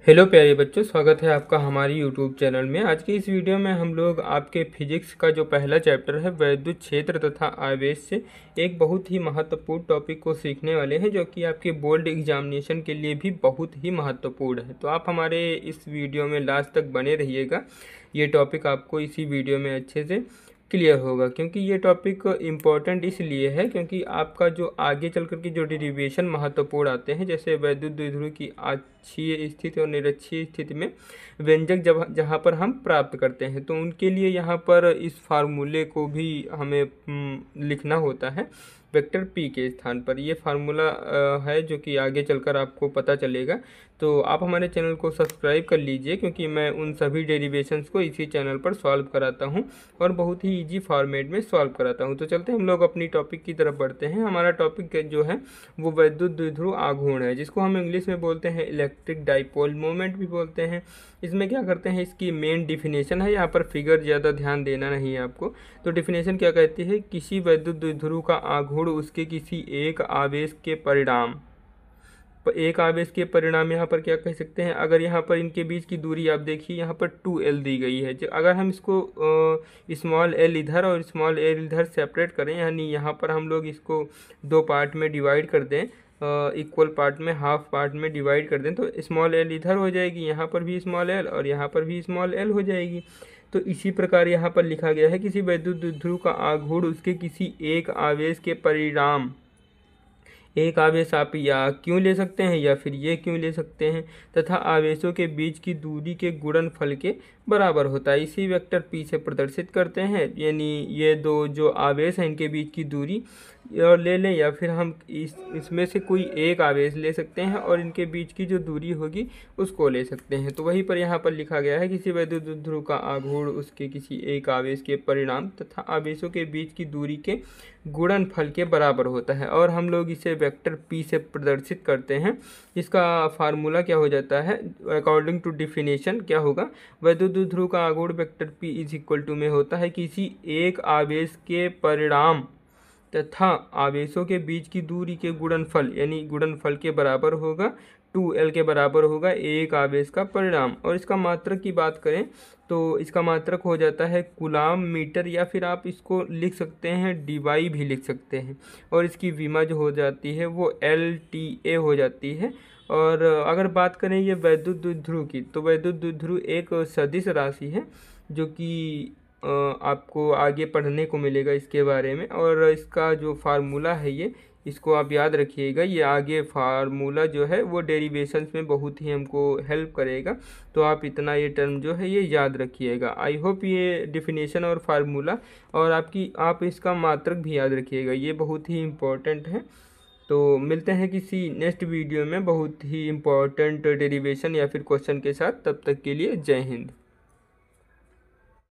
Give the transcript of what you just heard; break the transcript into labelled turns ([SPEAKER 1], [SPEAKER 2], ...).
[SPEAKER 1] Hello प्यारे बच्चों, स्वागत है आपका हमारी यूट्यूब चैनल में। आज की इस वीडियो में हम लोग आपके फिजिक्स का जो पहला चैप्टर है वैद्युत क्षेत्र तथा आवेश से एक बहुत ही महत्वपूर्ण टॉपिक को सीखने वाले हैं, जो कि आपके बोर्ड एग्जामिनेशन के लिए भी बहुत ही महत्वपूर्ण है। तो आप हमारे इस वीडियो में लास्ट तक बने रहिएगा। ये टॉपिक आपको इसी वीडियो में अच्छे से क्लियर होगा, क्योंकि ये टॉपिक इम्पॉर्टेंट इसलिए है क्योंकि आपका जो आगे चल कर के जो डेरिवेशन महत्वपूर्ण आते हैं, जैसे वैद्युत द्विध्रुव की अक्षीय स्थिति और निरक्षीय स्थिति में व्यंजक जब जहाँ पर हम प्राप्त करते हैं, तो उनके लिए यहाँ पर इस फार्मूले को भी हमें लिखना होता है वेक्टर पी के स्थान पर। ये फार्मूला है जो कि आगे चलकर आपको पता चलेगा। तो आप हमारे चैनल को सब्सक्राइब कर लीजिए, क्योंकि मैं उन सभी डेरिवेशंस को इसी चैनल पर सॉल्व कराता हूं और बहुत ही इजी फॉर्मेट में सॉल्व कराता हूं। तो चलते हम लोग अपनी टॉपिक की तरफ बढ़ते हैं। हमारा टॉपिक जो है वो वैद्युत द्विध्रुव आघूर्ण है, जिसको हम इंग्लिश में बोलते हैं इलेक्ट्रिक डाइपोल मोमेंट भी बोलते हैं। इसमें क्या करते हैं, इसकी मेन डिफिनेशन है, यहाँ पर फिगर ज़्यादा ध्यान देना नहीं है आपको। तो डिफिनेशन क्या कहती है, किसी वैद्युत द्विध्रुव का आघूर्ण उसके किसी एक आवेश के परिणाम, एक आवेश के परिणाम यहाँ पर क्या कह सकते हैं। अगर यहाँ पर इनके बीच की दूरी आप देखिए, यहाँ पर 2l दी गई है। अगर हम इसको स्मॉल l इधर और स्मॉल l इधर सेपरेट करें, यानी यहाँ पर हम लोग इसको दो पार्ट में डिवाइड कर दें, इक्वल पार्ट में, हाफ पार्ट में डिवाइड कर दें, तो स्मॉल l इधर हो जाएगी, यहाँ पर भी स्मॉल l और यहाँ पर भी स्मॉल l हो जाएगी। तो इसी प्रकार यहाँ पर लिखा गया है, किसी वैद्युत द्विध्रुव का आघूर्ण उसके किसी एक आवेश के परिणाम, एक आवेश आप या क्यों ले सकते हैं या फिर ये क्यों ले सकते हैं, तथा आवेशों के बीच की दूरी के गुणनफल के बराबर होता है। इसी वेक्टर पी से प्रदर्शित करते हैं, यानी ये दो जो आवेश हैं इनके बीच की दूरी और ले लें, या फिर हम इसमें से कोई एक आवेश ले सकते हैं और इनके बीच की जो दूरी होगी उसको ले सकते हैं। तो वहीं पर यहाँ पर लिखा गया है, किसी वैद्युत द्विध्रुव का आघूर्ण उसके किसी एक आवेश के परिणाम तथा आवेशों के बीच की दूरी के गुणनफल के बराबर होता है, और हम लोग इसे वेक्टर पी से प्रदर्शित करते हैं। इसका फार्मूला क्या हो जाता है, अकॉर्डिंग टू डिफिनेशन क्या होगा, वैद्युत द्विध्रुव का आघूर्ण vector P is equal to में होता है किसी एक आवेश के परिणाम तथा आवेशों के बीच की दूरी के गुणनफल, यानी गुणनफल के बराबर होगा, 2l के बराबर होगा एक आवेश का परिणाम। और इसका मात्रक की बात करें तो इसका मात्रक हो जाता है कूलाम मीटर, या फिर आप इसको लिख सकते हैं डीवाई भी लिख सकते हैं, और इसकी विमा जो हो जाती है वो LTA हो जाती है। और अगर बात करें ये वैद्युत द्विध्रुव की, तो वैद्युत द्विध्रुव एक सदिश राशि है जो कि आपको आगे पढ़ने को मिलेगा इसके बारे में, और इसका जो फार्मूला है ये, इसको आप याद रखिएगा। ये आगे फार्मूला जो है वो डेरिवेशंस में बहुत ही हमको हेल्प करेगा, तो आप इतना ये टर्म जो है ये याद रखिएगा। आई होप ये डिफिनेशन और फार्मूला और आप इसका मात्रक भी याद रखिएगा, ये बहुत ही इम्पोर्टेंट है। तो मिलते हैं किसी नेक्स्ट वीडियो में बहुत ही इम्पोर्टेंट डेरिवेशन या फिर क्वेश्चन के साथ। तब तक के लिए जय हिंद।